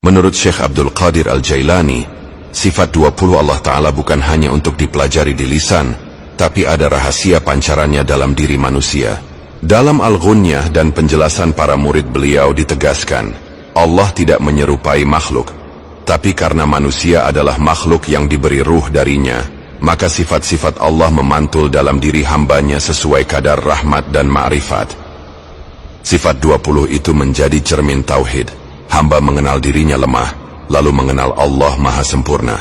Menurut Syekh Abdul Qadir Al-Jailani, sifat 20 Allah Ta'ala bukan hanya untuk dipelajari di lisan, tapi ada rahasia pancarannya dalam diri manusia. Dalam Al-Ghunyah dan penjelasan para murid beliau ditegaskan, Allah tidak menyerupai makhluk, tapi karena manusia adalah makhluk yang diberi ruh darinya, maka sifat-sifat Allah memantul dalam diri hambanya sesuai kadar rahmat dan ma'rifat. Sifat 20 itu menjadi cermin tauhid. Hamba mengenal dirinya lemah, lalu mengenal Allah maha sempurna.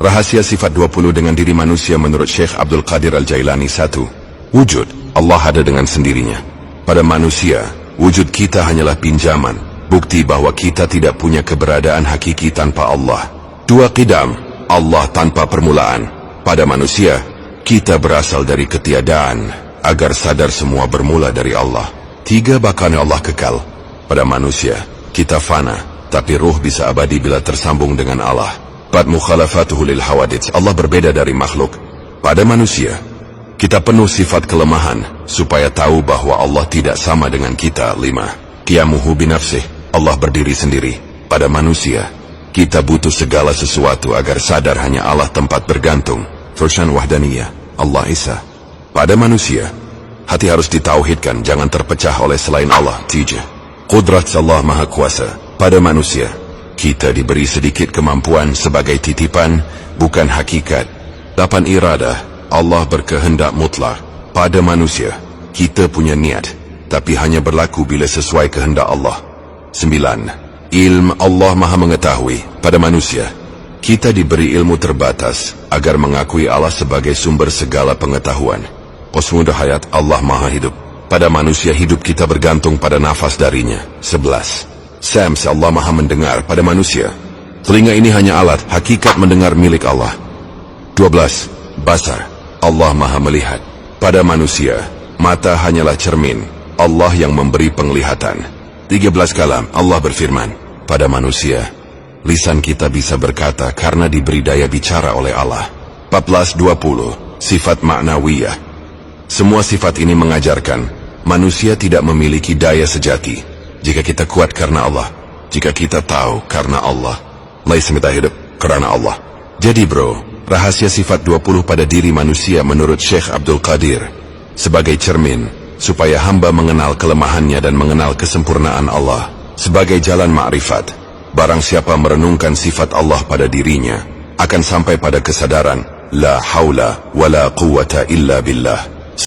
Rahasia sifat 20 dengan diri manusia menurut Syekh Abdul Qadir Al-Jailani. 1. Wujud. Allah ada dengan sendirinya. Pada manusia, wujud kita hanyalah pinjaman, bukti bahwa kita tidak punya keberadaan hakiki tanpa Allah. 2. Qidam. Allah tanpa permulaan. Pada manusia, kita berasal dari ketiadaan, agar sadar semua bermula dari Allah. 3. Bahkan Allah kekal. Pada manusia, kita fana, tapi ruh bisa abadi bila tersambung dengan Allah. 4. Mukhalafatuhu lil hawadits. Allah berbeda dari makhluk. Pada manusia, kita penuh sifat kelemahan, supaya tahu bahwa Allah tidak sama dengan kita. 5. Qiyamuhu binafsih. Allah berdiri sendiri. Pada manusia, kita butuh segala sesuatu agar sadar hanya Allah tempat bergantung. Fursan wahdaniyah. Allah Isa. Pada manusia, hati harus ditauhidkan, jangan terpecah oleh selain Allah. 3. Qudrat Allah Maha Kuasa. Pada manusia, kita diberi sedikit kemampuan sebagai titipan, bukan hakikat. 8. Iradah. Allah berkehendak mutlak. Pada manusia, kita punya niat, tapi hanya berlaku bila sesuai kehendak Allah. 9. Ilm. Allah Maha Mengetahui. Pada manusia, kita diberi ilmu terbatas, agar mengakui Allah sebagai sumber segala pengetahuan. Qasmudah hayat. Allah Maha Hidup. Pada manusia, hidup kita bergantung pada nafas darinya. 11. Sams. Allah Maha Mendengar. Pada manusia, telinga ini hanya alat, hakikat mendengar milik Allah. 12. Basar. Allah Maha Melihat. Pada manusia, mata hanyalah cermin, Allah yang memberi penglihatan. 13. Kalam. Allah berfirman. Pada manusia, lisan kita bisa berkata karena diberi daya bicara oleh Allah. 14. 20. Sifat ma'nawiyah. Semua sifat ini mengajarkan manusia tidak memiliki daya sejati. Jika kita kuat karena Allah, jika kita tahu karena Allah, laisa kita hidup karena Allah. Jadi bro, rahasia sifat 20 pada diri manusia menurut Syekh Abdul Qadir sebagai cermin, supaya hamba mengenal kelemahannya dan mengenal kesempurnaan Allah sebagai jalan ma'rifat. Barang siapa merenungkan sifat Allah pada dirinya, akan sampai pada kesadaran la haula wala quwwata illa billah.